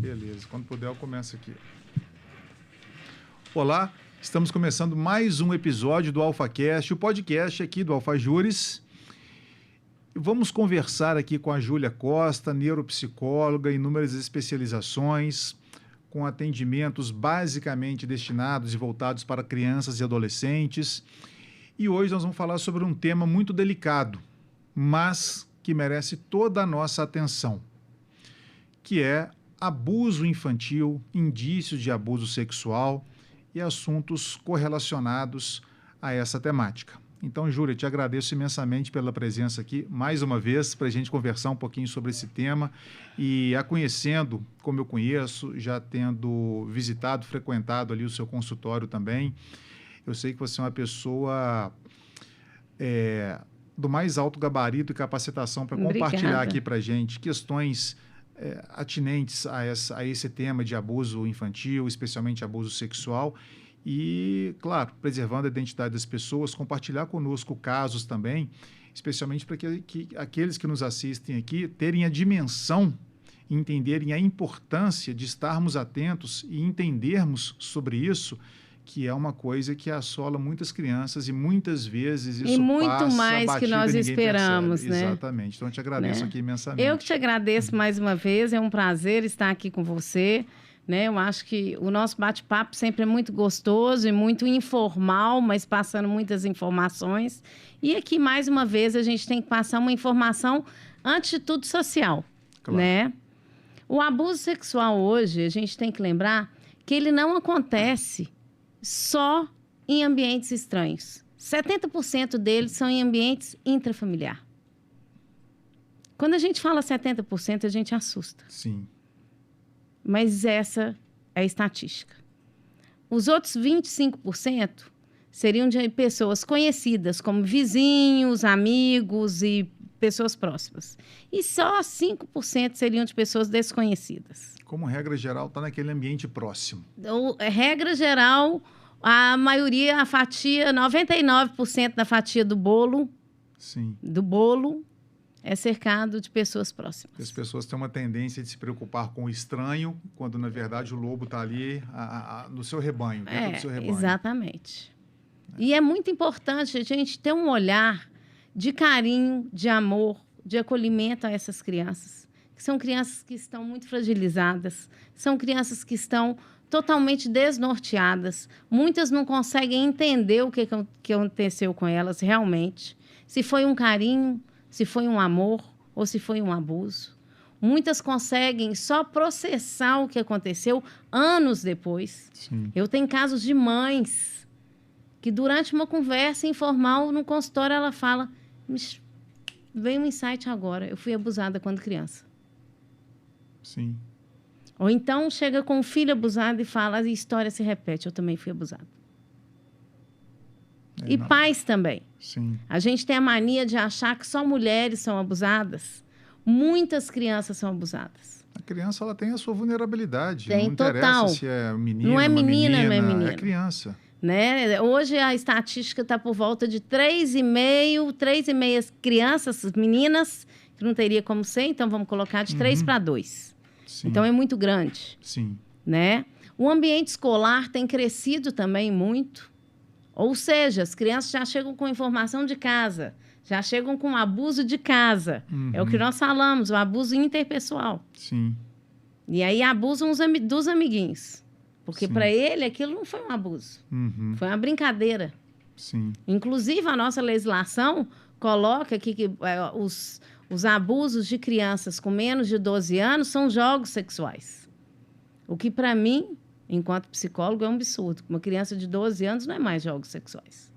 Beleza, quando puder eu começo aqui. Olá, estamos começando mais um episódio do AlphaCast, o podcast aqui do AlphaJuris. Vamos conversar aqui com a Júlia Costa, neuropsicóloga, inúmeras especializações, com atendimentos basicamente destinados e voltados para crianças e adolescentes. E hoje nós vamos falar sobre um tema muito delicado, mas que merece toda a nossa atenção, que é abuso infantil, indícios de abuso sexual e assuntos correlacionados a essa temática. Então, Júlia, te agradeço imensamente pela presença aqui, mais uma vez, para a gente conversar um pouquinho sobre esse tema e a conhecendo, como eu conheço, já tendo visitado, frequentado ali o seu consultório também, eu sei que você é uma pessoa do mais alto gabarito e capacitação para compartilhar aqui para a gente questões atinentes a esse tema de abuso infantil, especialmente abuso sexual e, claro, preservando a identidade das pessoas, compartilhar conosco casos também, especialmente para que aqueles que nos assistem aqui terem a dimensão, entenderem a importância de estarmos atentos e entendermos sobre isso, que é uma coisa que assola muitas crianças e muitas vezes isso e muito passa mais batido, que nós esperamos, percebe. né? Exatamente. Então, eu te agradeço aqui imensamente. Eu que te agradeço mais uma vez. É um prazer estar aqui com você, né? Eu acho que o nosso bate-papo sempre é muito gostoso e muito informal, mas passando muitas informações. E aqui, mais uma vez, a gente tem que passar uma informação, antes de tudo, social, Claro. né? O abuso sexual hoje, a gente tem que lembrar que ele não acontece só em ambientes estranhos. 70% deles são em ambientes intrafamiliar. Quando a gente fala 70%, a gente assusta. Sim. Mas essa é a estatística. Os outros 25% seriam de pessoas conhecidas, como vizinhos, amigos e pessoas próximas. E só 5% seriam de pessoas desconhecidas. Como regra geral, está naquele ambiente próximo. Regra geral, a maioria, a fatia, 99% da fatia do bolo, Sim. É cercado de pessoas próximas. As pessoas têm uma tendência de se preocupar com o estranho, quando, na verdade, o lobo está ali no seu rebanho, dentro do seu rebanho. Exatamente. E é muito importante a gente ter um olhar de carinho, de amor, de acolhimento a essas crianças. Que são crianças que estão muito fragilizadas, são crianças que estão totalmente desnorteadas. Muitas não conseguem entender o que aconteceu com elas realmente. Se foi um carinho, se foi um amor ou se foi um abuso. Muitas conseguem só processar o que aconteceu anos depois. Sim. Eu tenho casos de mães que, durante uma conversa informal no consultório, ela fala: veio um insight agora, eu fui abusada quando criança. Sim. Ou então chega com o filho abusado e fala: a história se repete, eu também fui abusado. E não. Pais também. Sim. A gente tem a mania de achar que só mulheres são abusadas. Muitas crianças são abusadas. A criança ela tem a sua vulnerabilidade. Tem, não interessa total. se é menino, Não é menina, menina, não é menino. É criança. Né? Hoje a estatística está por volta de 3,5 crianças, meninas, que não teria como ser, então vamos colocar de 3 para 2. Sim. Então é muito grande. Sim. Né? O ambiente escolar tem crescido também muito. Ou seja, as crianças já chegam com informação de casa, já chegam com abuso de casa. É o que nós falamos, o abuso interpessoal. Sim. E aí abusam dos amiguinhos. Porque para ele aquilo não foi um abuso, foi uma brincadeira. Sim. Inclusive, a nossa legislação coloca aqui que os abusos de crianças com menos de 12 anos são jogos sexuais. O que, para mim, enquanto psicólogo, é um absurdo. Uma criança de 12 anos não é mais jogos sexuais.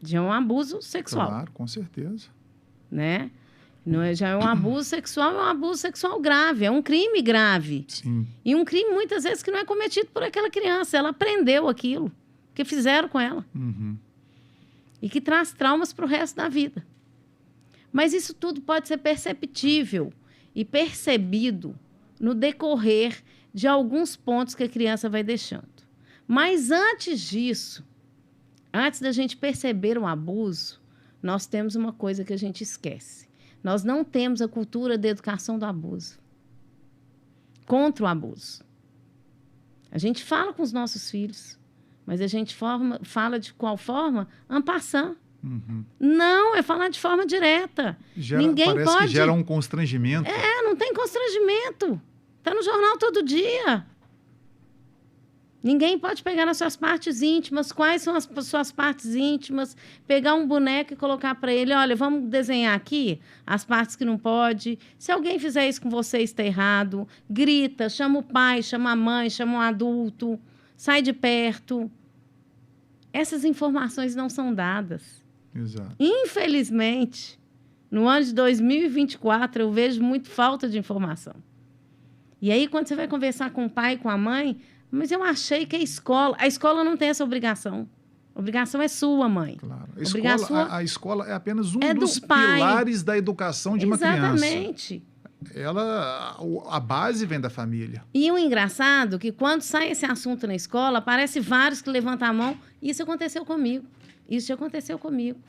Já é um abuso sexual. Claro, com certeza. Né? Já é um abuso sexual grave, é um crime grave. Sim. E um crime, muitas vezes, que não é cometido por aquela criança. Ela aprendeu aquilo que fizeram com ela. E que traz traumas para o resto da vida. Mas isso tudo pode ser perceptível e percebido no decorrer de alguns pontos que a criança vai deixando. Mas antes disso, antes da gente perceber um abuso, nós temos uma coisa que a gente esquece. Nós não temos a cultura da educação do abuso. contra o abuso. A gente fala com os nossos filhos, mas a gente fala de qual forma? En passant. Não, é falar de forma direta. Parece que gera um constrangimento. Não tem constrangimento. Está no jornal todo dia. Ninguém pode pegar nas suas partes íntimas. Quais são as suas partes íntimas? Pegar um boneco e colocar para ele, olha, vamos desenhar aqui as partes que não pode. Se alguém fizer isso com você, está errado. Grita, chama o pai, chama a mãe, chama um adulto. Sai de perto. Essas informações não são dadas. Exato. Infelizmente, no ano de 2024, eu vejo muito falta de informação. E aí, quando você vai conversar com o pai e com a mãe, mas eu achei que a escola não tem essa obrigação. A obrigação é sua, mãe. Claro. A escola é apenas um dos pilares da educação de uma criança. Exatamente. A base vem da família. E o engraçado é que quando sai esse assunto na escola, aparece vários que levantam a mão. Isso aconteceu comigo. Isso já aconteceu comigo.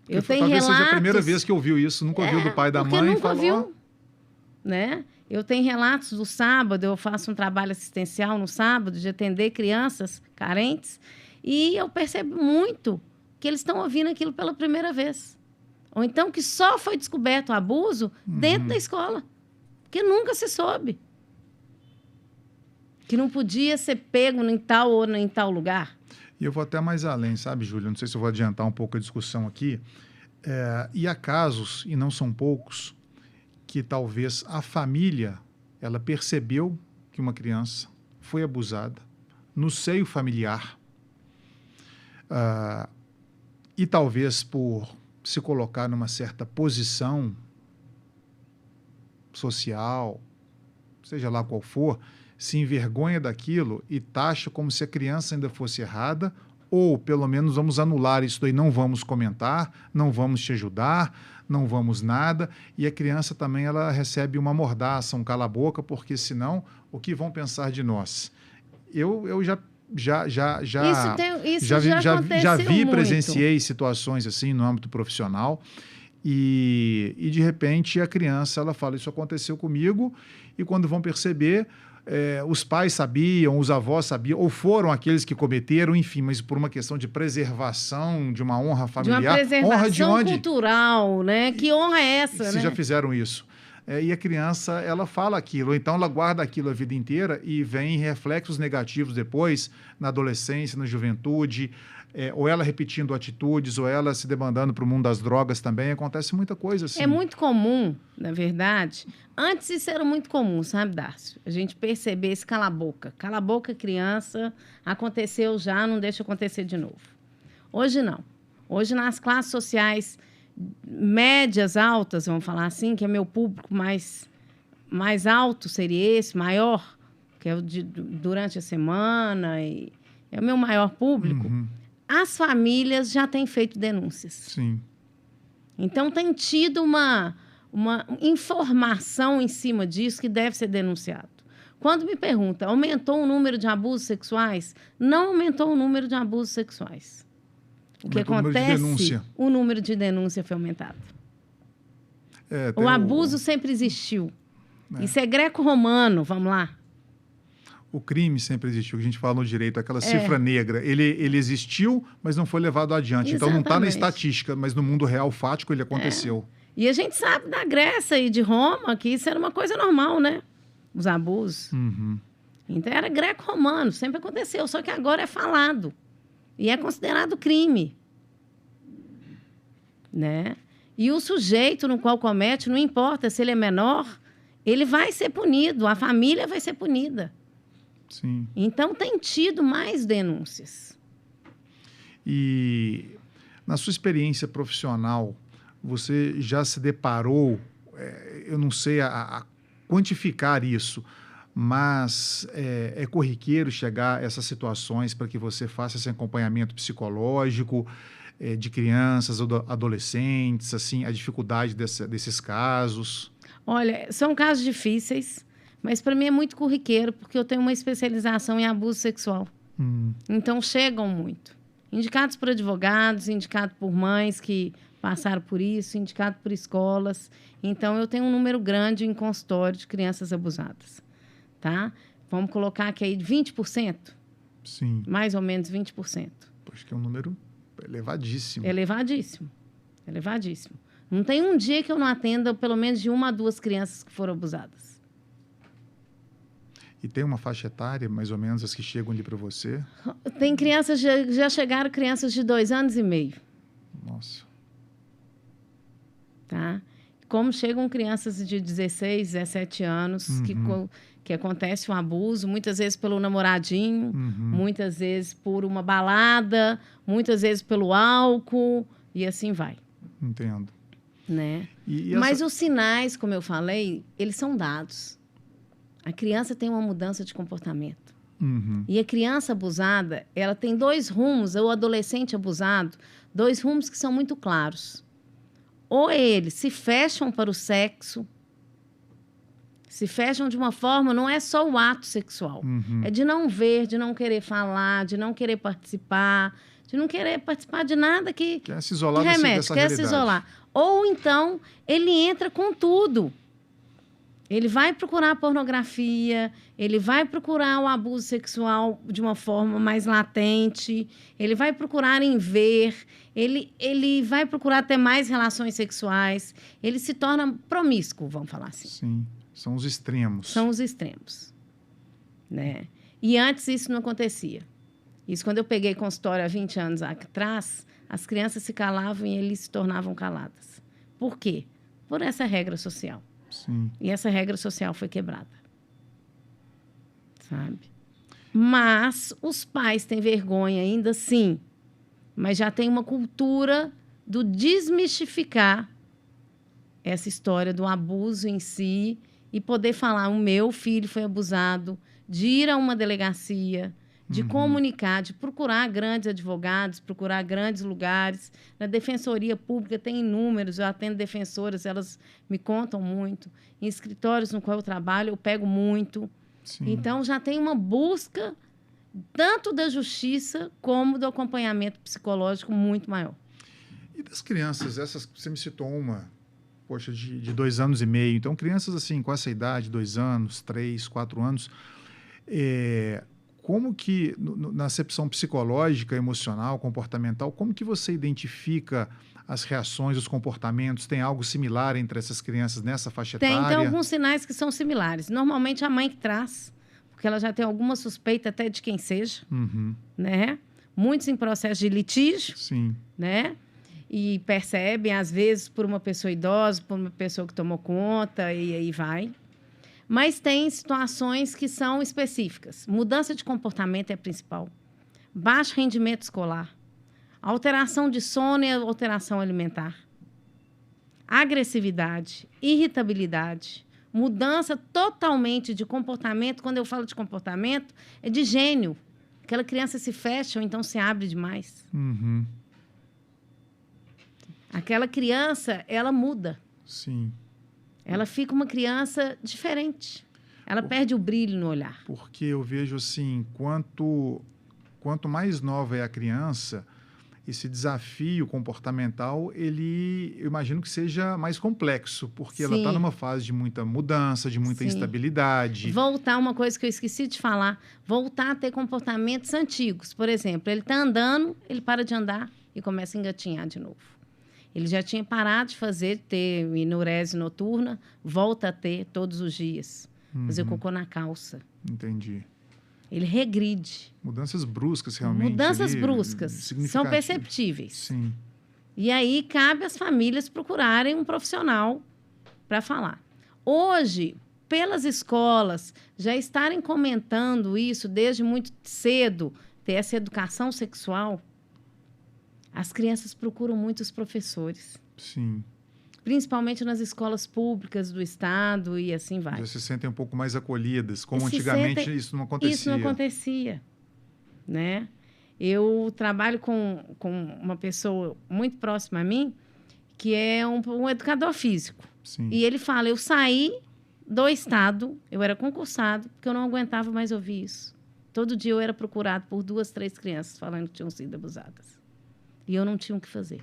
Eu tenho relatos... Talvez seja a primeira vez que ouviu isso. Nunca ouviu do pai e da mãe. Nunca ouviu, né? Eu tenho relatos do sábado, eu faço um trabalho assistencial no sábado de atender crianças carentes e eu percebo muito que eles estão ouvindo aquilo pela primeira vez. Ou então que só foi descoberto o abuso dentro da escola, que nunca se soube. Que não podia ser pego em tal ou em tal lugar. E eu vou até mais além, sabe, Júlia? Não sei se eu vou adiantar um pouco a discussão aqui. E há casos, e não são poucos, que talvez a família ela percebeu que uma criança foi abusada no seio familiar e talvez por se colocar numa certa posição social, seja lá qual for, se envergonha daquilo e taxa como se a criança ainda fosse errada, ou pelo menos vamos anular isso daí, não vamos comentar, não vamos te ajudar, não vamos nada, e a criança também ela recebe uma mordaça, um cala-boca, porque senão o que vão pensar de nós? Eu já vi, presenciei situações assim no âmbito profissional e de repente a criança ela fala, isso aconteceu comigo, e quando vão perceber, os pais sabiam, os avós sabiam, ou foram aqueles que cometeram, enfim, mas por uma questão de preservação, de uma honra familiar. De uma preservação cultural, né? Que honra é essa, Se já fizeram isso. E a criança, ela fala aquilo, então ela guarda aquilo a vida inteira e vem reflexos negativos depois, na adolescência, na juventude, ou ela repetindo atitudes, ou ela se demandando para o mundo das drogas também, acontece muita coisa assim. É muito comum, na verdade. Antes isso era muito comum, sabe, Darcio? A gente perceber esse cala-boca. Cala-boca, criança, aconteceu já, não deixa acontecer de novo. Hoje não. Hoje nas classes sociais médias, altas, vamos falar assim, que é meu público mais alto seria esse, maior, que é o durante a semana, e é o meu maior público. As famílias já têm feito denúncias. Sim. Então, tem tido uma informação em cima disso que deve ser denunciado. Quando me pergunta, aumentou o número de abusos sexuais? Não aumentou o número de abusos sexuais. O que acontece? O número de denúncia foi aumentado. O abuso sempre existiu. Isso é greco-romano, vamos lá. O crime sempre existiu, que a gente fala no direito, aquela cifra negra. Ele existiu, mas não foi levado adiante. Exatamente. Então, não está na estatística, mas no mundo real, fático, ele aconteceu. E a gente sabe da Grécia e de Roma que isso era uma coisa normal, né? Os abusos. Então, era greco-romano, sempre aconteceu. Só que agora é falado. E é considerado crime. Né? E o sujeito no qual comete, não importa se ele é menor, ele vai ser punido, a família vai ser punida. Sim. Então, tem tido mais denúncias. E, na sua experiência profissional, você já se deparou, eu não sei a quantificar isso, mas é corriqueiro chegar a essas situações para que você faça esse acompanhamento psicológico de crianças ou adolescentes, assim, a dificuldade desses casos? Olha, são casos difíceis, mas para mim é muito corriqueiro, porque eu tenho uma especialização em abuso sexual. Então, chegam muito. Indicados por advogados, indicados por mães que passaram por isso, indicado por escolas. Então, eu tenho um número grande em consultório de crianças abusadas, tá? Vamos colocar aqui aí 20%? Sim. Mais ou menos 20%. Acho que é um número elevadíssimo. Elevadíssimo. Elevadíssimo. Não tem um dia que eu não atenda pelo menos de 1 a 2 crianças que foram abusadas. E tem uma faixa etária, mais ou menos, as que chegam ali para você? Tem crianças, já chegaram crianças de 2 anos e meio. Nossa. Tá? Como chegam crianças de 16, 17 anos, que acontece um abuso, muitas vezes pelo namoradinho, muitas vezes por uma balada, muitas vezes pelo álcool, e assim vai. Entendo. Né? E Mas os sinais, como eu falei, eles são dados. A criança tem uma mudança de comportamento. E a criança abusada, ela tem 2 rumos, ou o adolescente abusado, 2 rumos que são muito claros. Ou eles se fecham para o sexo, se fecham de uma forma, não é só o ato sexual, é de não ver, de não querer falar, de não querer participar, de não querer participar de nada que quer se isolar dessa realidade. Se isolar. Ou então, ele entra com tudo. Ele vai procurar pornografia, ele vai procurar o abuso sexual de uma forma mais latente, ele vai procurar em ver, ele vai procurar ter mais relações sexuais, ele se torna promíscuo, vamos falar assim. Sim, são os extremos. São os extremos. Né? E antes isso não acontecia. Isso quando eu peguei consultório há 20 anos atrás, as crianças se calavam e eles se tornavam caladas. Por quê? Por essa regra social. Sim. E essa regra social foi quebrada. Sabe? Mas os pais têm vergonha ainda, sim. Mas já tem uma cultura do desmistificar essa história do abuso em si e poder falar, o meu filho foi abusado, de ir a uma delegacia, de comunicar, de procurar grandes advogados, procurar grandes lugares. Na Defensoria Pública tem inúmeros, eu atendo defensoras, elas me contam muito. Em escritórios no qual eu trabalho, eu pego muito. Sim. Então, já tem uma busca tanto da justiça como do acompanhamento psicológico muito maior. E das crianças, essas você me citou uma, poxa, de 2 anos e meio. Então, crianças assim, com essa idade, 2 anos, 3, 4 anos, como que, na acepção psicológica, emocional, comportamental, como que você identifica as reações, os comportamentos? Tem algo similar entre essas crianças nessa faixa etária? Tem alguns sinais que são similares. Normalmente, a mãe que traz, porque ela já tem alguma suspeita até de quem seja, né? Muitos em processo de litígio, Sim. né? E percebem, às vezes, por uma pessoa idosa, por uma pessoa que tomou conta, e aí vai. Mas tem situações que são específicas. Mudança de comportamento é a principal. Baixo rendimento escolar. Alteração de sono e alteração alimentar. Agressividade, irritabilidade. Mudança totalmente de comportamento. Quando eu falo de comportamento, é de gênio. Aquela criança se fecha ou então se abre demais. Aquela criança, ela muda. Sim. Ela fica uma criança diferente. Ela perde o brilho no olhar. Porque eu vejo assim, quanto mais nova é a criança, esse desafio comportamental, eu imagino que seja mais complexo, porque ela está numa fase de muita mudança, de muita instabilidade. Voltar, uma coisa que eu esqueci de falar, voltar a ter comportamentos antigos. Por exemplo, ele está andando, ele para de andar e começa a engatinhar de novo. Ele já tinha parado de ter enurese noturna, volta a ter todos os dias. Fazer cocô na calça. Entendi. Ele regride. Mudanças bruscas, realmente. Mudanças bruscas. São perceptíveis. Sim. E aí, cabe às famílias procurarem um profissional para falar. Hoje, pelas escolas, já estarem comentando isso desde muito cedo, ter essa educação sexual, as crianças procuram muito os professores. Sim. Principalmente nas escolas públicas do Estado e assim vai. Já se sentem um pouco mais acolhidas, como antigamente isso não acontecia. Isso não acontecia, né? Eu trabalho com uma pessoa muito próxima a mim, que é um educador físico. Sim. E ele fala, eu saí do Estado, eu era concursado, porque eu não aguentava mais ouvir isso. Todo dia eu era procurado por 2, 3 crianças falando que tinham sido abusadas. E eu não tinha o que fazer.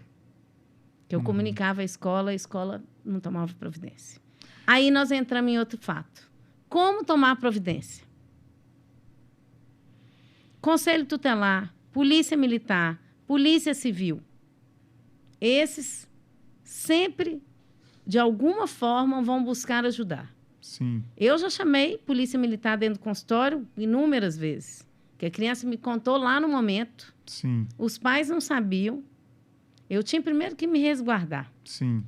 Que eu comunicava a escola não tomava providência. Aí nós entramos em outro fato. Como tomar providência? Conselho tutelar, polícia militar, polícia civil. Esses sempre, de alguma forma, vão buscar ajudar. Sim. Eu já chamei polícia militar dentro do consultório inúmeras vezes. Que a criança me contou lá no momento. Sim. Os pais não sabiam. Eu tinha primeiro que me resguardar. Sim.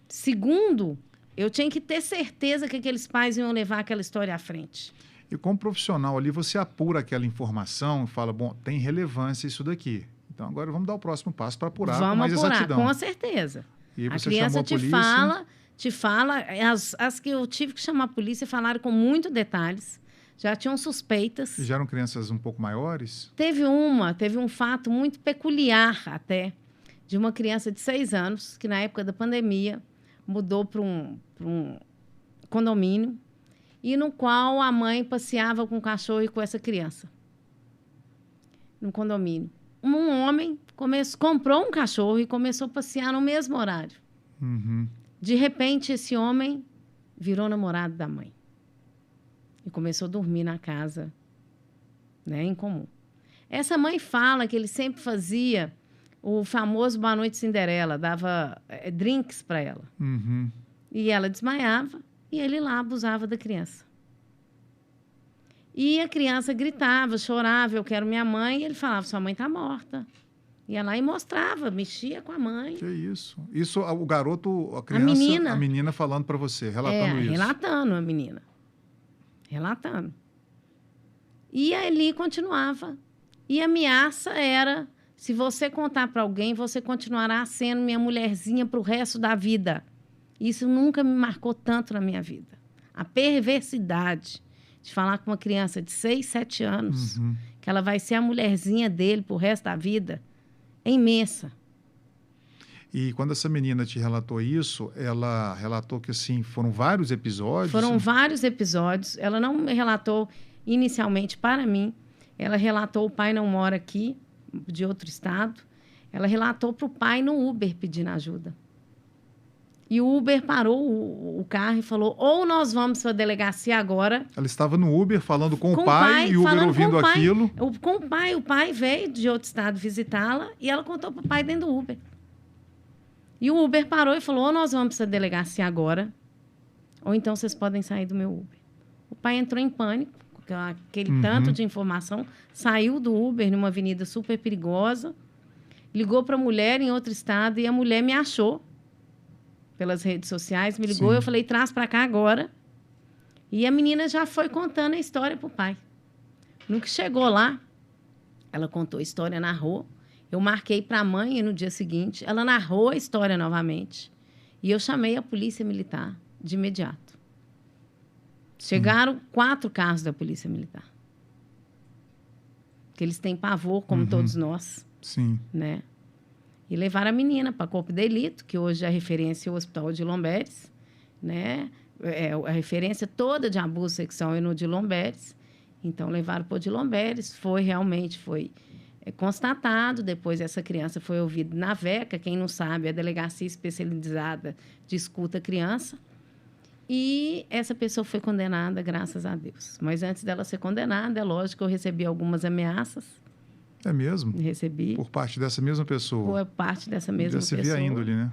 Segundo, eu tinha que ter certeza que aqueles pais iam levar aquela história à frente. E como profissional ali, você apura aquela informação e fala, bom, tem relevância isso daqui. Então, agora vamos dar o próximo passo para apurar com mais exatidão. Com certeza. E aí a você criança chamou a polícia. te fala, as que eu tive que chamar a polícia falaram com muito detalhes, já tinham suspeitas. E já eram crianças um pouco maiores? Teve um fato muito peculiar até, de uma criança de 6 anos, que na época da pandemia mudou para um condomínio, e no qual a mãe passeava com o cachorro e com essa criança, no condomínio. Um homem comprou um cachorro e começou a passear no mesmo horário. Uhum. De repente, esse homem virou namorado da mãe. E começou a dormir na casa, né, em comum. Essa mãe fala que ele sempre fazia o famoso Boa Noite Cinderela, dava drinks para ela. Uhum. E ela desmaiava e ele lá abusava da criança. E a criança gritava, chorava, eu quero minha mãe. E ele falava, sua mãe está morta. Ia lá e mostrava, mexia com a mãe. Que isso? Isso, o garoto, a criança, a menina falando para você, relatando isso. Relatando a menina. Relatando. E ali continuava. E a ameaça era, se você contar para alguém, você continuará sendo minha mulherzinha para o resto da vida. Isso nunca me marcou tanto na minha vida. A perversidade de falar com uma criança de 6, 7 anos, que ela vai ser a mulherzinha dele para o resto da vida, é imensa. E quando essa menina te relatou isso, ela relatou que, assim, foram vários episódios? Foram vários episódios. Ela não me relatou inicialmente para mim. Ela relatou, o pai não mora aqui, de outro estado. Ela relatou para o pai no Uber pedindo ajuda. E o Uber parou o carro e falou, ou nós vamos para a delegacia agora. Ela estava no Uber falando com o pai e o Uber ouvindo aquilo. Com o pai veio de outro estado visitá-la e ela contou para o pai dentro do Uber. E o Uber parou e falou, ou nós vamos para a delegacia agora, ou então vocês podem sair do meu Uber. O pai entrou em pânico, com aquele tanto de informação, saiu do Uber numa avenida super perigosa, ligou para a mulher em outro estado e a mulher me achou pelas redes sociais, me ligou, eu falei, traz para cá agora. E a menina já foi contando a história para o pai. No que chegou lá, ela contou a história, narrou. Eu marquei para a mãe e no dia seguinte, ela narrou a história novamente. E eu chamei a polícia militar de imediato. Chegaram 4 carros da polícia militar. Porque eles têm pavor, como todos nós. Sim. Né? E levaram a menina para Corpo de Delito, que hoje é a referência é o Hospital Odilon Beres, né? A referência toda de abuso sexual é no Odilon Beres. Então, levaram para o Odilon Beres. Foi constatado. Depois, essa criança foi ouvida na VECA. Quem não sabe, é a Delegacia Especializada de Escuta Criança. E essa pessoa foi condenada, graças a Deus. Mas antes dela ser condenada, é lógico que eu recebi algumas ameaças. É mesmo? Recebi. Por parte dessa mesma pessoa? Por parte dessa mesma pessoa. Já se via a índole, né?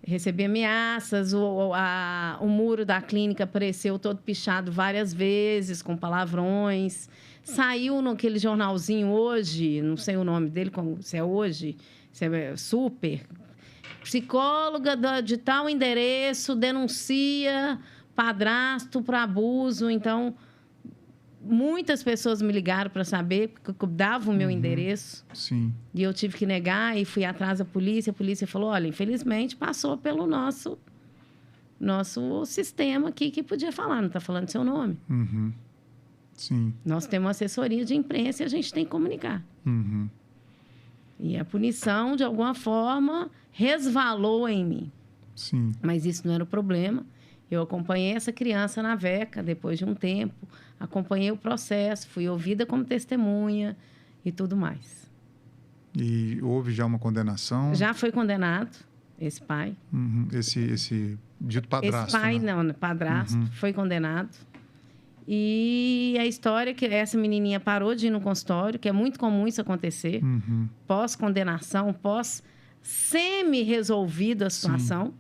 Recebi ameaças, o muro da clínica apareceu todo pichado várias vezes, com palavrões. Saiu naquele jornalzinho hoje, não sei o nome dele, se é hoje, se é super. Psicóloga de tal endereço denuncia padrasto por abuso. Então, muitas pessoas me ligaram para saber, porque dava o meu endereço. Sim. E eu tive que negar e fui atrás da polícia. A polícia falou, olha, infelizmente passou pelo nosso sistema aqui que podia falar, não está falando seu nome. Sim. Nós temos uma assessoria de imprensa e a gente tem que comunicar. E a punição, de alguma forma, resvalou em mim. Sim. Mas isso não era o problema. Eu acompanhei essa criança na VECA depois de um tempo, acompanhei o processo, fui ouvida como testemunha e tudo mais. E houve já uma condenação? Já foi condenado, esse pai. Esse dito padrasto. Esse pai, né? não, padrasto, foi condenado. E a história é que essa menininha parou de ir no consultório, que é muito comum isso acontecer, pós-condenação, semi-resolvida a situação.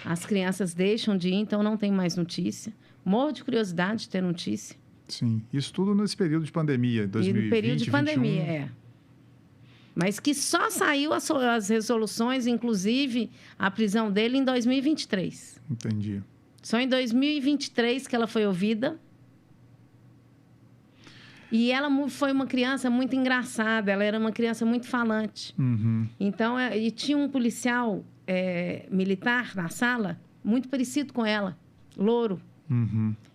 As crianças deixam de ir, então não tem mais notícia. Morro de curiosidade de ter notícia. Sim, isso tudo nesse período de pandemia, 2020, E no período de pandemia, 21. Mas que só saiu as resoluções, inclusive a prisão dele, em 2023. Entendi. Só em 2023 que ela foi ouvida. E ela foi uma criança muito engraçada, ela era uma criança muito falante. Então, e tinha um policial militar na sala, muito parecido com ela, louro.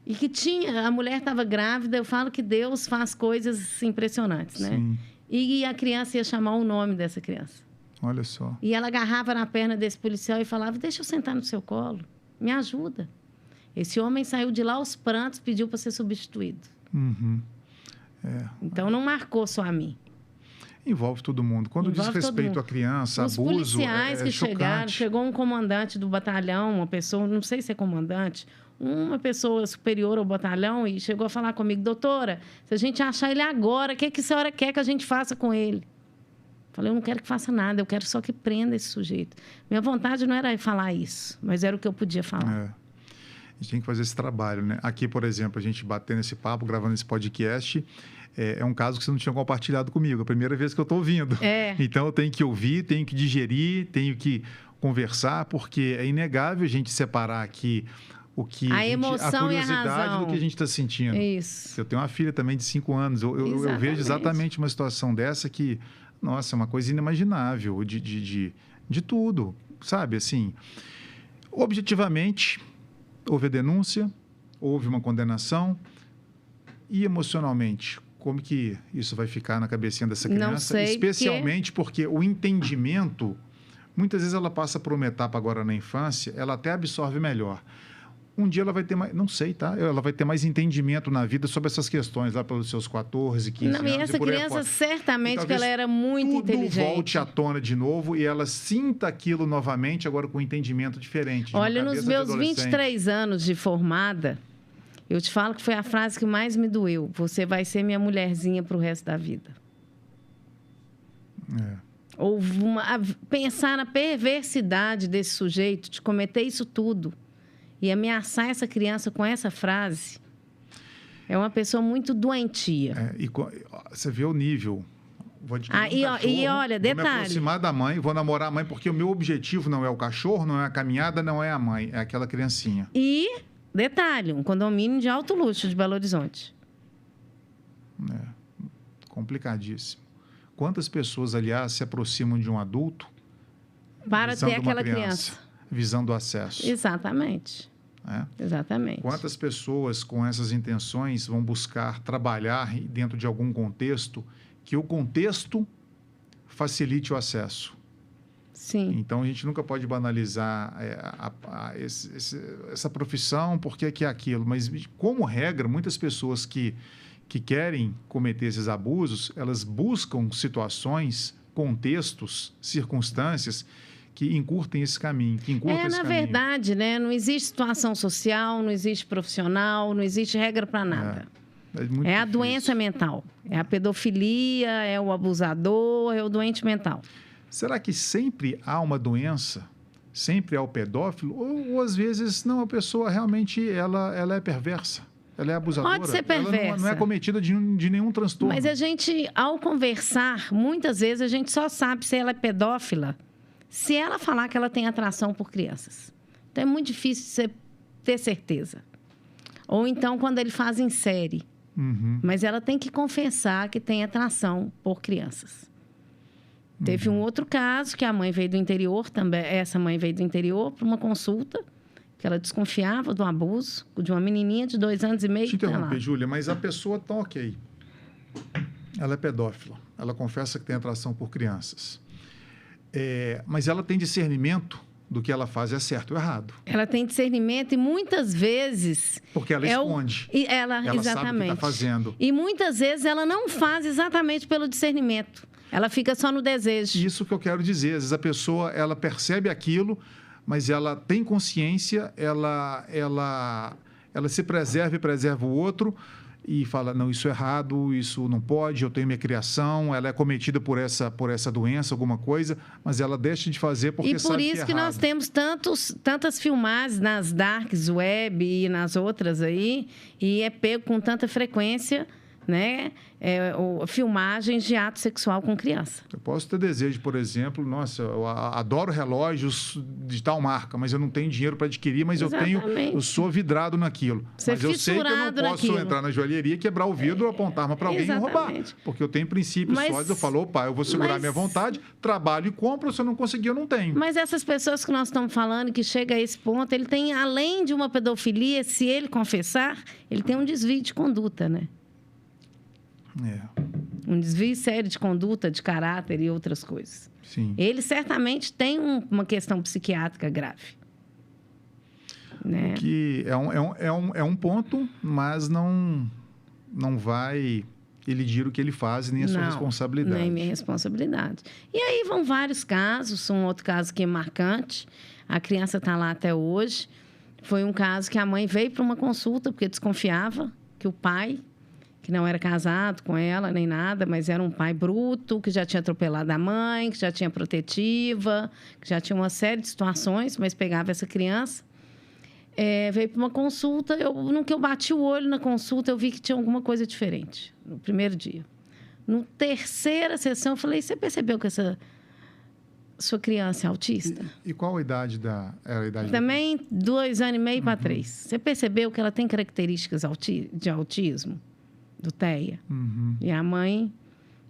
E que a mulher estava grávida, eu falo que Deus faz coisas impressionantes, né? Sim. E a criança ia chamar o nome dessa criança. Olha só. E ela agarrava na perna desse policial e falava, deixa eu sentar no seu colo, me ajuda. Esse homem saiu de lá aos prantos, pediu para ser substituído. Então, não marcou só a mim. Envolve todo mundo. Quando diz respeito à criança, Os abuso, policiais que chocante. chegaram, chegou um comandante do batalhão, uma pessoa, não sei se é comandante, uma pessoa superior ao batalhão, e chegou a falar comigo, doutora, se a gente achar ele agora, o que a senhora quer que a gente faça com ele? Falei, eu não quero que faça nada, eu quero só que prenda esse sujeito. Minha vontade não era falar isso, mas era o que eu podia falar. A gente tem que fazer esse trabalho, né? Aqui, por exemplo, a gente batendo esse papo, gravando esse podcast, é um caso que você não tinha compartilhado comigo. É a primeira vez que eu estou ouvindo. Então, eu tenho que ouvir, tenho que digerir, tenho que conversar, porque é inegável a gente separar aqui a emoção e a curiosidade razão do que a gente está sentindo. Isso. Eu tenho uma filha também de 5 anos. Eu vejo exatamente uma situação dessa que, nossa, é uma coisa inimaginável de tudo, sabe? Assim, objetivamente, houve a denúncia, houve uma condenação e emocionalmente, como que isso vai ficar na cabecinha dessa criança? Não sei, especialmente porque o entendimento, muitas vezes ela passa por uma etapa agora na infância, ela até absorve melhor. Um dia ela vai ter mais, não sei, tá? Ela vai ter mais entendimento na vida sobre essas questões, lá pelos seus 14, 15 anos. E essa criança, certamente que ela era muito inteligente. Tudo volte à tona de novo e ela sinta aquilo novamente, agora com um entendimento diferente. Olha, nos meus 23 anos de formada, eu te falo que foi a frase que mais me doeu. Você vai ser minha mulherzinha para o resto da vida. Pensar na perversidade desse sujeito, de cometer isso tudo. E ameaçar essa criança com essa frase é uma pessoa muito doentia. E você vê o nível. Vou e olha, detalhe. Vou me aproximar da mãe, vou namorar a mãe, porque o meu objetivo não é o cachorro, não é a caminhada, não é a mãe, é aquela criancinha. E, detalhe, um condomínio de alto luxo de Belo Horizonte. Complicadíssimo. Quantas pessoas, aliás, se aproximam de um adulto para ter aquela criança? Visando o acesso. Exatamente. Exatamente. Quantas pessoas com essas intenções vão buscar trabalhar dentro de algum contexto que o contexto facilite o acesso? Sim. Então, a gente nunca pode banalizar essa profissão, porque é aquilo. Mas, como regra, muitas pessoas que querem cometer esses abusos, elas buscam situações, contextos, circunstâncias que encurtem esse caminho. Na verdade, né? Não existe situação social, não existe profissional, não existe regra para nada. É a doença mental. É a pedofilia, é o abusador, é o doente mental. Será que sempre há uma doença? Sempre há o pedófilo? Ou às vezes, não, a pessoa realmente ela é perversa? Ela é abusadora? Pode ser perversa. Ela não é cometida de nenhum transtorno. Mas a gente, ao conversar, muitas vezes a gente só sabe se ela é pedófila se ela falar que ela tem atração por crianças. Então, é muito difícil você ter certeza. Ou então, quando ele faz em série. Mas ela tem que confessar que tem atração por crianças. Teve um outro caso que a mãe veio do interior, também. Essa mãe veio do interior para uma consulta, que ela desconfiava do abuso de uma menininha de 2 anos e meio. Te interromper, Júlia, mas a pessoa está ok. Ela é pedófila. Ela confessa que tem atração por crianças. Mas ela tem discernimento do que ela faz é certo ou errado. Ela tem discernimento e muitas vezes... Porque ela esconde. Ela exatamente. Sabe o que está fazendo. E muitas vezes ela não faz exatamente pelo discernimento. Ela fica só no desejo. Isso que eu quero dizer. Às vezes a pessoa, ela percebe aquilo, mas ela tem consciência, ela se preserva e preserva o outro e fala, não, isso é errado, isso não pode, eu tenho minha criação, ela é cometida por essa doença, alguma coisa, mas ela deixa de fazer porque sabe que é errado. E por isso que nós temos tantas filmagens nas darks web e nas outras aí, e é pego com tanta frequência, né? Filmagens de ato sexual com criança. Eu posso ter desejo, por exemplo, nossa, eu adoro relógios de tal marca, mas eu não tenho dinheiro para adquirir, mas eu sou vidrado naquilo. Mas eu sei que eu não posso entrar na joalheria, quebrar o vidro, apontar arma para alguém e roubar. Porque eu tenho princípios sólidos, eu falo, opa, eu vou segurar minha vontade, trabalho e compro, se eu não conseguir, eu não tenho. Mas essas pessoas que nós estamos falando, que chega a esse ponto, ele tem, além de uma pedofilia, se ele confessar, ele tem um desvio de conduta, né? Um desvio sério de conduta, de caráter e outras coisas. Sim. Ele certamente tem uma questão psiquiátrica grave. Né? Que é um ponto, mas não vai elidir o que ele faz, nem a sua responsabilidade. Nem minha responsabilidade. E aí vão vários casos. Um outro caso que é marcante. A criança está lá até hoje. Foi um caso que a mãe veio para uma consulta porque desconfiava que o pai, que não era casado com ela, nem nada, mas era um pai bruto, que já tinha atropelado a mãe, que já tinha protetiva, que já tinha uma série de situações, mas pegava essa criança. Veio para uma consulta, no que eu bati o olho na consulta, eu vi que tinha alguma coisa diferente, no primeiro dia. Na terceira sessão, eu falei, você percebeu que essa sua criança é autista? E qual a idade era a idade Também 2 anos e meio para 3. Você percebeu que ela tem características de autismo? Do TEA. E a mãe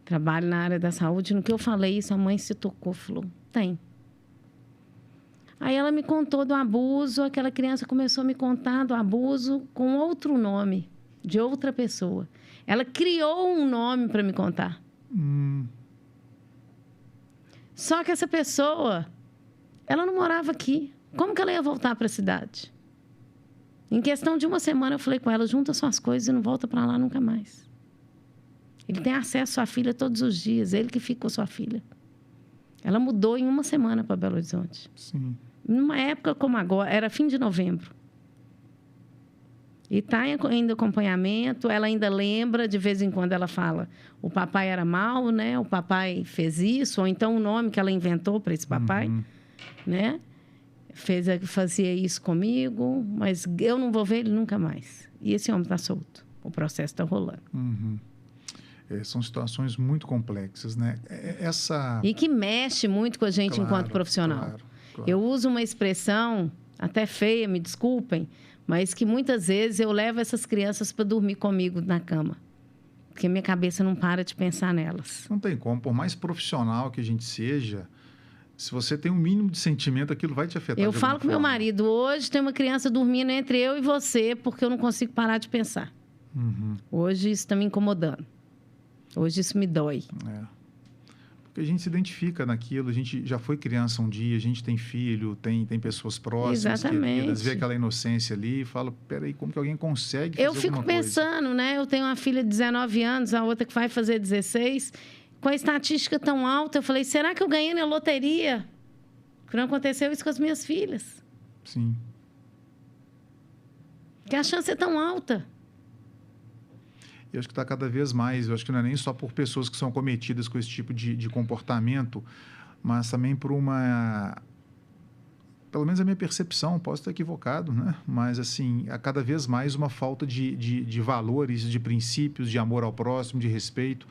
trabalha na área da saúde. No que eu falei isso, a mãe se tocou, falou, tem. Aí ela me contou do abuso, aquela criança começou a me contar do abuso com outro nome, de outra pessoa. Ela criou um nome para me contar. Só que essa pessoa, ela não morava aqui. Como que ela ia voltar para a cidade? Em questão de uma semana, eu falei com ela, junta suas coisas e não volta para lá nunca mais. Ele tem acesso à sua filha todos os dias, ele que fica com a sua filha. Ela mudou em uma semana para Belo Horizonte. Sim. Numa época como agora, era fim de novembro. E está em acompanhamento, ela ainda lembra, de vez em quando ela fala, o papai era mau, né? O papai fez isso, ou então o nome que ela inventou para esse papai, né? Fazia isso comigo, mas eu não vou ver ele nunca mais. E esse homem está solto. O processo está rolando. São situações muito complexas, né? E que mexe muito com a gente enquanto profissional. Claro. Eu uso uma expressão até feia, me desculpem, mas que muitas vezes eu levo essas crianças para dormir comigo na cama. Porque minha cabeça não para de pensar nelas. Não tem como. Por mais profissional que a gente seja, se você tem um mínimo de sentimento, aquilo vai te afetar. Eu falo com meu marido, hoje tem uma criança dormindo entre eu e você, porque eu não consigo parar de pensar. Hoje isso está me incomodando. Hoje isso me dói. Porque a gente se identifica naquilo, a gente já foi criança um dia, a gente tem filho, tem pessoas próximas, queridas, vê aquela inocência ali e fala, peraí, como que alguém consegue fazer alguma coisa? Eu fico pensando, né? Eu tenho uma filha de 19 anos, a outra que vai fazer 16, com a estatística tão alta, eu falei, será que eu ganhei na loteria? Porque não aconteceu isso com as minhas filhas. Sim. Que a chance é tão alta. Eu acho que está cada vez mais. Eu acho que não é nem só por pessoas que são cometidas com esse tipo de comportamento, mas também por uma... Pelo menos a minha percepção, posso estar equivocado, né? Mas, assim, há cada vez mais uma falta de valores, de princípios, de amor ao próximo, de respeito.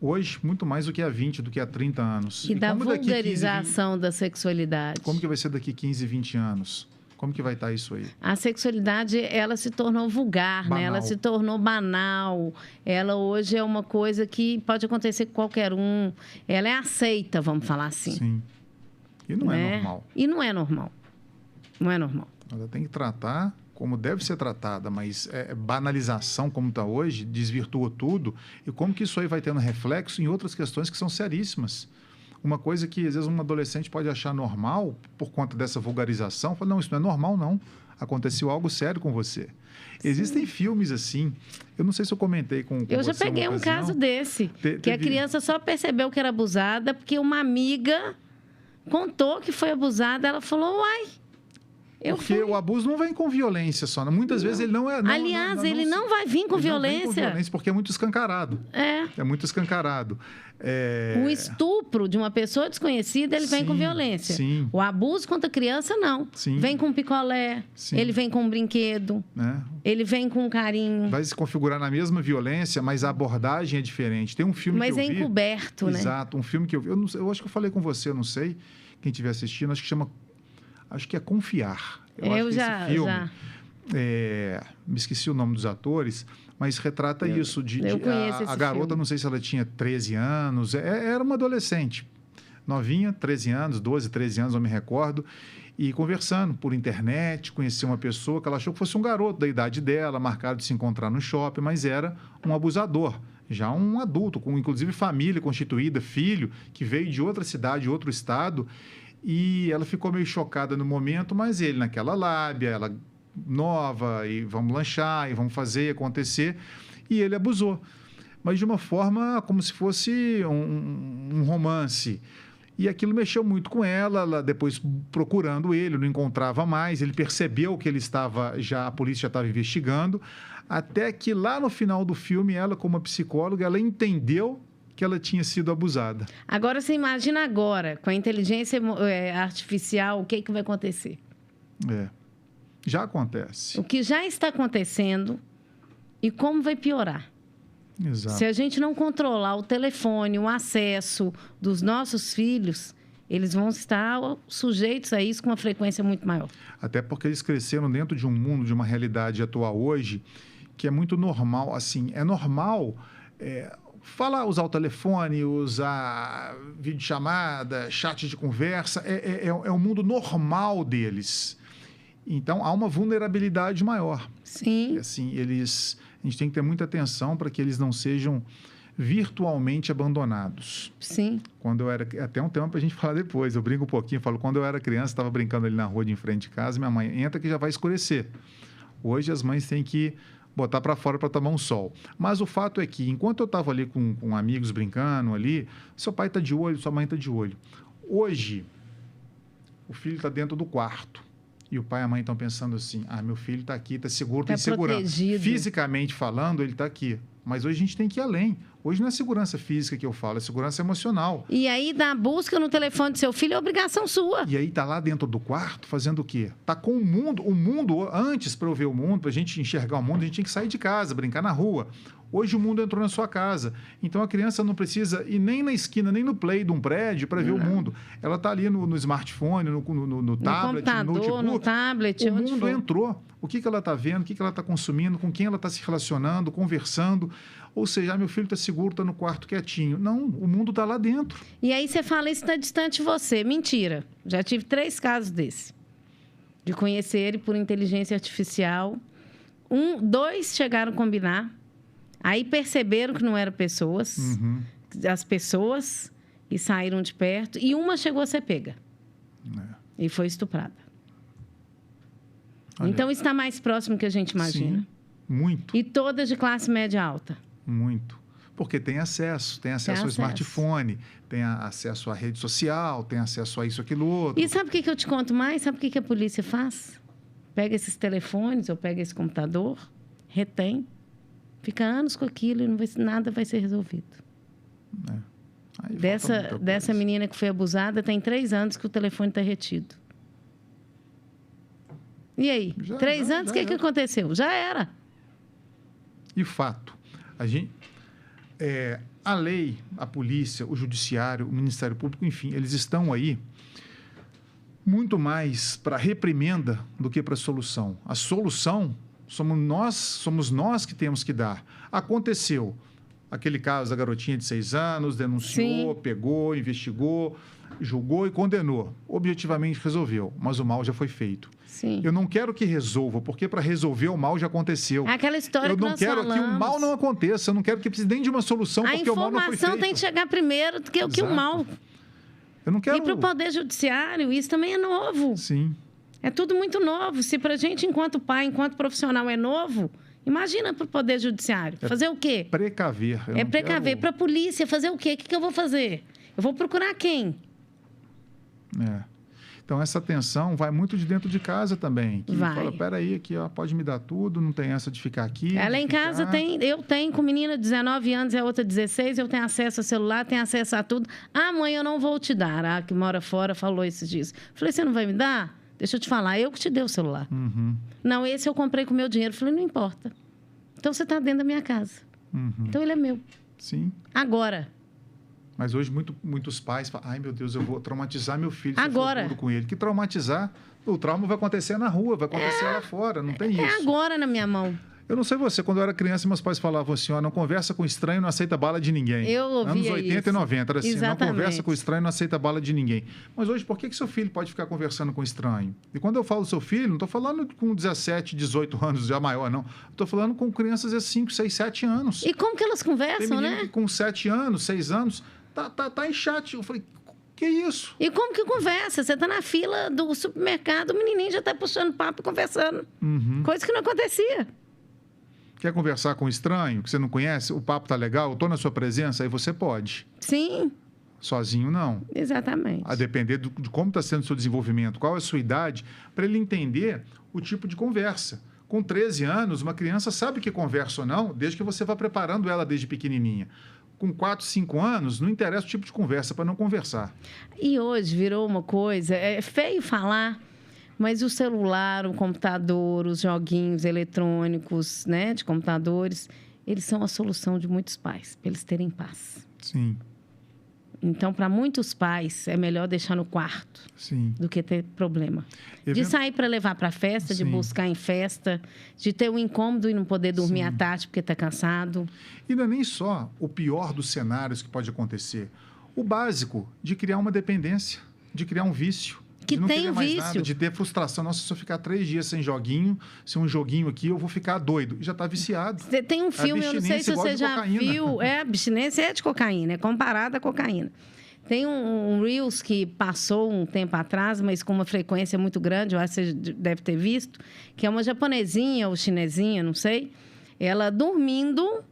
Hoje, muito mais do que há 20, do que há 30 anos. E da vulgarização da sexualidade. Como que vai ser daqui 15, 20 anos? Como que vai estar isso aí? A sexualidade, ela se tornou vulgar, né? Ela se tornou banal. Ela hoje é uma coisa que pode acontecer com qualquer um. Ela é aceita, vamos falar assim. Sim. E não é normal. E não é normal. Não é normal. Ela tem que tratar como deve ser tratada, mas banalização como está hoje, desvirtua tudo. E como que isso aí vai tendo reflexo em outras questões que são seríssimas. Uma coisa que, às vezes, um adolescente pode achar normal, por conta dessa vulgarização, fala, não, isso não é normal, não. aconteceu algo sério com você. Existem filmes assim, eu não sei se eu comentei com eu você já peguei um caso desse, que a criança só percebeu que era abusada porque uma amiga contou que foi abusada, ela falou, uai, porque o abuso não vem com violência só. Muitas vezes ele não é... Aliás, ele não vai vir com violência. Não vem com violência porque é muito escancarado. É muito escancarado. O estupro de uma pessoa desconhecida, ele vem com violência. Sim. O abuso contra a criança, não. Sim. Vem com picolé, ele vem com um brinquedo, ele vem com carinho. Vai se configurar na mesma violência, mas a abordagem é diferente. Tem um filme que eu vi... Mas é encoberto, né? Exato. Um filme que eu vi... Eu acho que eu falei com você, eu não sei. Quem estiver assistindo, acho que é Confiar. Eu já. Esse filme, me esqueci o nome dos atores, mas retrata isso. A garota, filme. Não sei se ela tinha 13 anos, era uma adolescente, novinha, 13 anos, 12, 13 anos, não me recordo, e conversando por internet, conheceu uma pessoa que ela achou que fosse um garoto da idade dela, marcado de se encontrar no shopping, mas era um abusador. Já um adulto, com inclusive família constituída, filho, que veio de outra cidade, outro estado. E ela ficou meio chocada no momento, mas ele naquela lábia, ela nova, e vamos lanchar, e vamos fazer acontecer. E ele abusou. Mas de uma forma como se fosse um romance. E aquilo mexeu muito com ela depois procurando ele, não encontrava mais. Ele percebeu que ele estava a polícia já estava investigando. Até que lá no final do filme, ela, como psicóloga, ela entendeu que ela tinha sido abusada. Agora, você imagina agora, com a inteligência artificial, o que vai acontecer? Já acontece. O que já está acontecendo e como vai piorar. Exato. Se a gente não controlar o telefone, o acesso dos nossos filhos, eles vão estar sujeitos a isso com uma frequência muito maior. Até porque eles cresceram dentro de um mundo, de uma realidade atual hoje, que é muito normal. Assim, é normal... usar o telefone, usar videochamada, chat de conversa, é o mundo normal deles. Então, há uma vulnerabilidade maior. Sim. Assim, a gente tem que ter muita atenção para que eles não sejam virtualmente abandonados. Sim. Quando eu era... Até um tema para a gente falar depois. Eu brinco um pouquinho, falo, quando eu era criança, estava brincando ali na rua de em frente de casa, minha mãe, entra que já vai escurecer. Hoje, as mães têm que botar para fora para tomar um sol. Mas o fato é que, enquanto eu estava ali com amigos brincando ali, seu pai está de olho, sua mãe está de olho. Hoje, o filho está dentro do quarto. E o pai e a mãe estão pensando assim, meu filho está aqui, está seguro, tem segurança. Fisicamente falando, ele está aqui. Mas hoje a gente tem que ir além. Hoje não é segurança física que eu falo, é segurança emocional. E aí, da busca no telefone do seu filho é obrigação sua. E aí, está lá dentro do quarto fazendo o quê? Está com o mundo. O mundo, antes, para eu ver o mundo, para a gente enxergar o mundo, a gente tinha que sair de casa, brincar na rua. Hoje o mundo entrou na sua casa. Então, a criança não precisa ir nem na esquina, nem no play de um prédio para ver o mundo. Ela está ali no smartphone, no tablet, computador, no notebook. No tablet, o mundo entrou. O que ela está vendo, o que ela está consumindo, com quem ela está se relacionando, conversando. Ou seja, meu filho está seguro, está no quarto quietinho. Não, o mundo está lá dentro. E aí você fala, isso está distante de você. Mentira. Já tive 3 casos desse. De conhecer ele por inteligência artificial. 2 chegaram a combinar. Aí perceberam que não eram pessoas. As pessoas, e saíram de perto. E uma chegou a ser pega. E foi estuprada. Olha. Então, está mais próximo que a gente imagina. Sim, muito. E todas de classe média alta. Muito. Porque tem acesso ao smartphone, tem acesso à rede social, tem acesso a isso, aquilo, outro. E sabe o que eu te conto mais? Sabe o que a polícia faz? Pega esses telefones ou pega esse computador, retém, fica anos com aquilo e nada vai ser resolvido. Dessa menina que foi abusada, tem 3 anos que o telefone está retido. E aí? 3 anos, o que aconteceu? Já era. E fato, a lei, a polícia, o judiciário, o Ministério Público, enfim, eles estão aí muito mais para reprimenda do que para solução. A solução somos nós que temos que dar. Aconteceu aquele caso da garotinha de 6 anos, denunciou, pegou, investigou, julgou e condenou. Objetivamente resolveu, mas o mal já foi feito. Sim. Eu não quero que resolva, porque para resolver o mal já aconteceu. É aquela história que nós falamos. Eu não quero que o mal não aconteça, eu não quero que precise nem de uma solução, porque o mal não foi feito. A informação tem que chegar primeiro do que o mal. Eu não quero... E para o Poder Judiciário, isso também é novo. Sim. É tudo muito novo. Se para a gente, enquanto pai, enquanto profissional, é novo, imagina para o Poder Judiciário. Fazer o quê? Precaver. É precaver. Para a polícia, fazer o quê? O que eu vou fazer? Eu vou procurar quem? Então, essa atenção vai muito de dentro de casa também. Que vai. Fala, peraí, aqui, ó, pode me dar tudo, não tem essa de ficar aqui. Ela em casa eu tenho com menina de 19 anos e a outra 16, eu tenho acesso a celular, tenho acesso a tudo. Ah, mãe, eu não vou te dar. A que mora fora falou esses dias. Falei, você não vai me dar? Deixa eu te falar, eu que te dei o celular. Não, esse eu comprei com o meu dinheiro. Falei, não importa. Então, você está dentro da minha casa. Então, ele é meu. Sim. Agora. Mas hoje muitos pais falam, ai meu Deus, eu vou traumatizar meu filho se agora. eu for duro com ele. Que traumatizar? O trauma vai acontecer na rua, vai acontecer lá fora, não tem isso. É agora na minha mão. Eu não sei você, quando eu era criança, meus pais falavam assim, ó, não conversa com estranho, não aceita bala de ninguém. Eu ouvia Anos 80 isso. e 90, era assim, Exatamente. não conversa com estranho, não aceita bala de ninguém. Mas hoje, por que seu filho pode ficar conversando com estranho? E quando eu falo seu filho, não estou falando com 17, 18 anos, já maior, não. Estou falando com crianças de 5, 6, 7 anos. E como que elas conversam, tem menino né? Que com 7 anos, 6 anos, tá em chat. Eu falei, que isso? E como que conversa? Você está na fila do supermercado, o menininho já está puxando papo e conversando. Coisa que não acontecia. Quer conversar com um estranho que você não conhece? O papo tá legal, eu tô na sua presença, aí você pode. Sim. Sozinho, não. Exatamente. A depender de como está sendo o seu desenvolvimento, qual é a sua idade, para ele entender o tipo de conversa. Com 13 anos, uma criança sabe que conversa ou não, desde que você vá preparando ela desde pequenininha. Com 4, 5 anos, não interessa o tipo de conversa, para não conversar. E hoje virou uma coisa, é feio falar, mas o celular, o computador, os joguinhos eletrônicos, né, de computadores, eles são a solução de muitos pais, para eles terem paz. Sim. Então, para muitos pais, é melhor deixar no quarto do que ter problema. De sair para levar para festa, de buscar em festa, de ter um incômodo e não poder dormir à tarde porque está cansado. E não é nem só o pior dos cenários que pode acontecer. O básico de criar uma dependência, de criar um vício. Que de não tem querer o mais vício. Nada, de ter frustração. Nossa, se eu ficar 3 dias sem joguinho, sem um joguinho aqui, eu vou ficar doido. E já está viciado. Tem um filme, eu não sei se você já viu. A abstinência é de cocaína, é comparada à cocaína. Tem um Reels que passou um tempo atrás, mas com uma frequência muito grande, eu acho que você deve ter visto, que é uma japonesinha ou chinesinha, não sei. Ela dormindo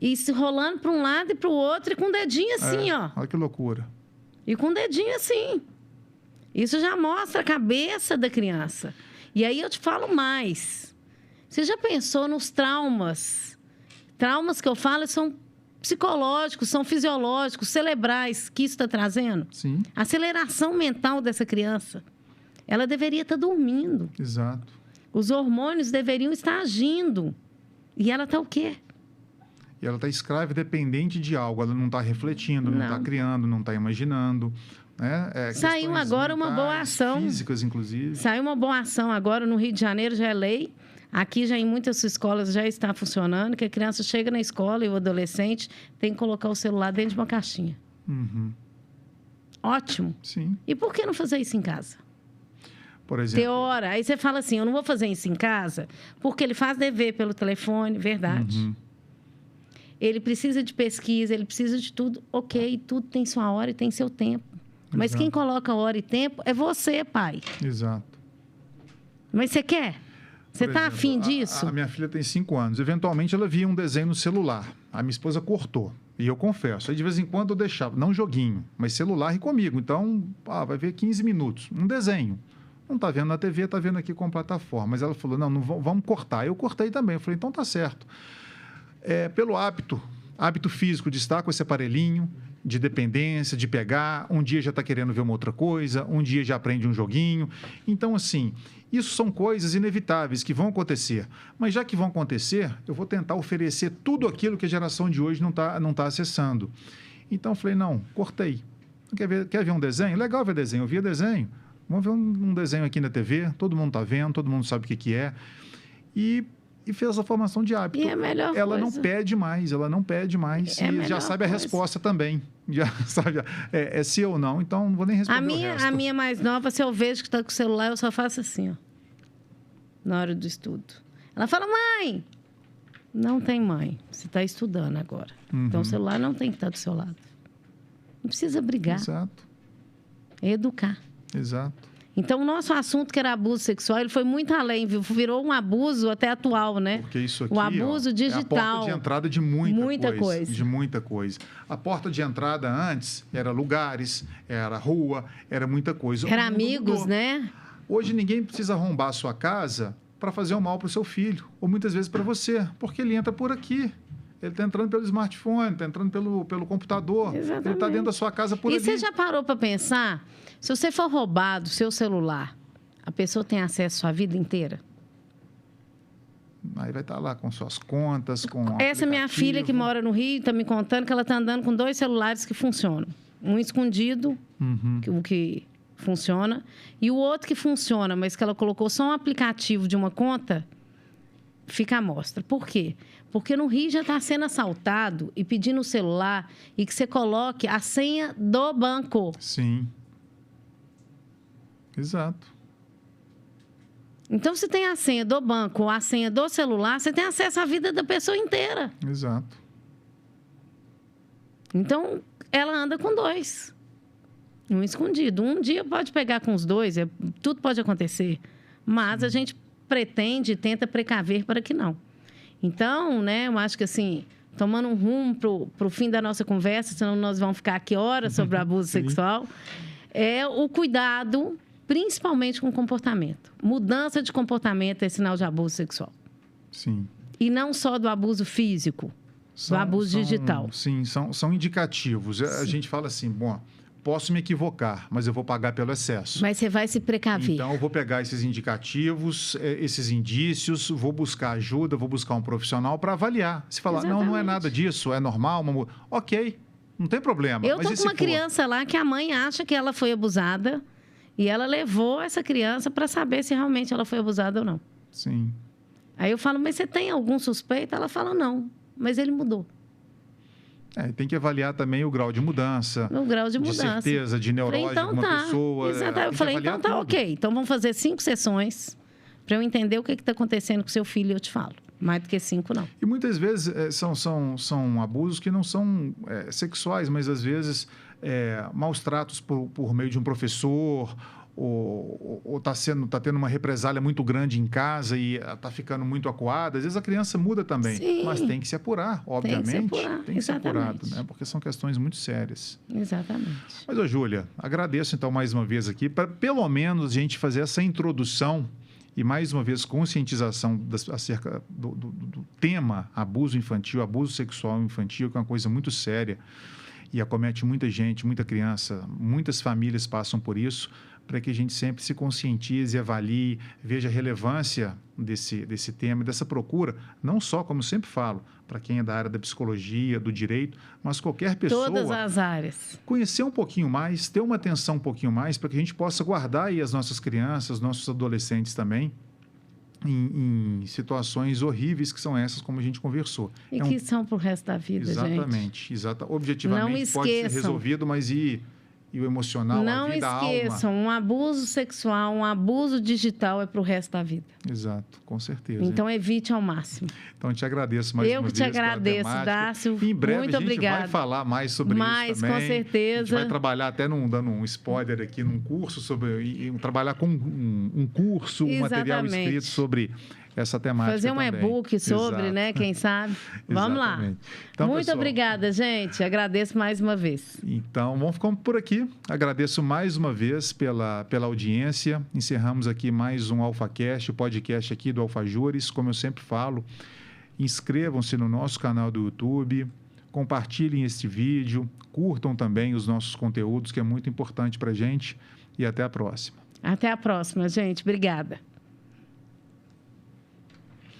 e se rolando para um lado e para o outro, e com o dedinho assim, ó. Olha que loucura. E com o dedinho assim. Isso já mostra a cabeça da criança. E aí eu te falo mais. Você já pensou nos traumas? Traumas que eu falo são psicológicos, são fisiológicos, cerebrais, que isso está trazendo? Sim. A aceleração mental dessa criança. Ela deveria estar dormindo. Exato. Os hormônios deveriam estar agindo. E ela está o quê? E ela está escrava e dependente de algo. Ela não está refletindo, não está criando, não está imaginando. Saiu agora uma boa ação. Físicas, inclusive. Saiu uma boa ação agora no Rio de Janeiro, já é lei. Aqui já em muitas escolas já está funcionando, que a criança chega na escola e o adolescente tem que colocar o celular dentro de uma caixinha. Ótimo. Sim. E por que não fazer isso em casa? Por exemplo. Ter hora. Aí você fala assim, eu não vou fazer isso em casa, porque ele faz dever pelo telefone, verdade. Ele precisa de pesquisa, ele precisa de tudo. Ok, tudo tem sua hora e tem seu tempo. Mas quem coloca hora e tempo é você, pai. Exato. Mas você quer? Você está afim disso? A minha filha tem 5 anos. Eventualmente, ela via um desenho no celular. A minha esposa cortou. E eu confesso. Aí, de vez em quando, eu deixava. Não joguinho, mas celular e comigo. Então, vai ver 15 minutos. Um desenho. Não está vendo na TV, está vendo aqui com a plataforma. Mas ela falou, não vamos cortar. Eu cortei também. Eu falei, então tá certo. Pelo hábito físico de estar com esse aparelhinho, de dependência, de pegar. Um dia já está querendo ver uma outra coisa. Um dia já aprende um joguinho. Então, assim... Isso são coisas inevitáveis que vão acontecer. Mas já que vão acontecer, eu vou tentar oferecer tudo aquilo que a geração de hoje não tá acessando. Então, eu falei, não, cortei. Quer ver um desenho? Legal ver desenho. Eu via desenho. Vamos ver um desenho aqui na TV. Todo mundo está vendo, todo mundo sabe o que é. E fez a formação de hábito. E é a melhor ela coisa. Não pede mais, e já sabe a resposta também. Já sabe, é sim ou não, então não vou nem responder o resto. A minha mais nova, se eu vejo que está com o celular, eu só faço assim, ó, na hora do estudo. Ela fala, mãe, não tem mãe, você está estudando agora. Então, o celular não tem que estar do seu lado. Não precisa brigar. Exato. É educar. Exato. Então, o nosso assunto, que era abuso sexual, ele foi muito além, virou um abuso até atual, né? Porque isso aqui, o abuso digital. É a porta de entrada de muita coisa. De muita coisa. A porta de entrada antes era lugares, era rua, era muita coisa. Era amigos, né? Hoje ninguém precisa arrombar a sua casa para fazer um mal para o seu filho, ou muitas vezes para você, porque ele entra por aqui. Ele está entrando pelo smartphone, está entrando pelo computador. Exatamente. Ele está dentro da sua casa por ali. E você já parou para pensar? Se você for roubado, seu celular, a pessoa tem acesso à sua vida inteira? Aí vai estar lá com suas contas, com Essa minha filha que mora no Rio está me contando que ela está andando com 2 celulares que funcionam. Um escondido, o que funciona, e o outro que funciona, mas que ela colocou só um aplicativo de uma conta, fica à mostra. Por quê? Porque no Rio já está sendo assaltado e pedindo o celular e que você coloque a senha do banco. Sim. Exato. Então, se tem a senha do banco ou a senha do celular, você tem acesso à vida da pessoa inteira. Exato. Então, ela anda com 2. Um escondido. Um dia pode pegar com os 2, tudo pode acontecer. Mas a gente pretende e tenta precaver para que não. Então, né, eu acho que assim, tomando um rumo para o fim da nossa conversa, senão nós vamos ficar aqui horas sobre o abuso sexual, é o cuidado, principalmente com o comportamento. Mudança de comportamento é sinal de abuso sexual. Sim. E não só do abuso físico, do abuso digital. Sim, são indicativos. A gente fala assim, bom, posso me equivocar, mas eu vou pagar pelo excesso. Mas você vai se precaver. Então, eu vou pegar esses indicativos, esses indícios, vou buscar ajuda, vou buscar um profissional para avaliar. Se falar, não é nada disso, é normal, ok, não tem problema. Eu estou com uma criança lá que a mãe acha que ela foi abusada e ela levou essa criança para saber se realmente ela foi abusada ou não. Sim. Aí eu falo, mas você tem algum suspeito? Ela fala, não, mas ele mudou. Tem que avaliar também o grau de mudança. O grau de mudança. De certeza, de neurose de uma pessoa. Exatamente. Eu falei, então tá ok. Então vamos fazer 5 sessões para eu entender o que está acontecendo com seu filho e eu te falo. Mais do que 5, não. E muitas vezes são abusos que não são sexuais, mas às vezes maus tratos por meio de um professor, ou está tendo uma represália muito grande em casa e está ficando muito acuada. Às vezes a criança muda também, Sim. Mas tem que se apurar, obviamente. Tem que ser apurado, né? Porque são questões muito sérias. Exatamente. Mas, Júlia, agradeço então mais uma vez aqui, para pelo menos a gente fazer essa introdução e mais uma vez conscientização acerca do tema abuso infantil, abuso sexual infantil, que é uma coisa muito séria e acomete muita gente, muita criança, muitas famílias passam por isso, para que a gente sempre se conscientize, avalie, veja a relevância desse tema, dessa procura, não só, como sempre falo, para quem é da área da psicologia, do direito, mas qualquer pessoa... Todas as áreas. Conhecer um pouquinho mais, ter uma atenção um pouquinho mais, para que a gente possa guardar aí as nossas crianças, nossos adolescentes também, em situações horríveis que são essas, como a gente conversou. E que são para o resto da vida, gente. Objetivamente pode ser resolvido, mas e o emocional, a vida, a alma? Não esqueçam, um abuso sexual, um abuso digital é para o resto da vida. Exato, com certeza. Então, evite ao máximo. Então, eu te agradeço mais uma vez. Eu que te agradeço, Dácio. Em breve, muito a gente vai falar mais sobre isso também. Com certeza. A gente vai trabalhar até dando um spoiler aqui num curso trabalhar com um curso, um material escrito sobre essa temática. Fazer um e-book sobre, Exato. Né? Quem sabe? Vamos lá. Então, muito pessoal, obrigada, gente. Agradeço mais uma vez. Então, vamos ficando por aqui. Agradeço mais uma vez pela audiência. Encerramos aqui mais um AlfaCast, o podcast aqui do Alfajores. Como eu sempre falo, inscrevam-se no nosso canal do YouTube, compartilhem este vídeo, curtam também os nossos conteúdos, que é muito importante para a gente. E até a próxima. Até a próxima, gente. Obrigada.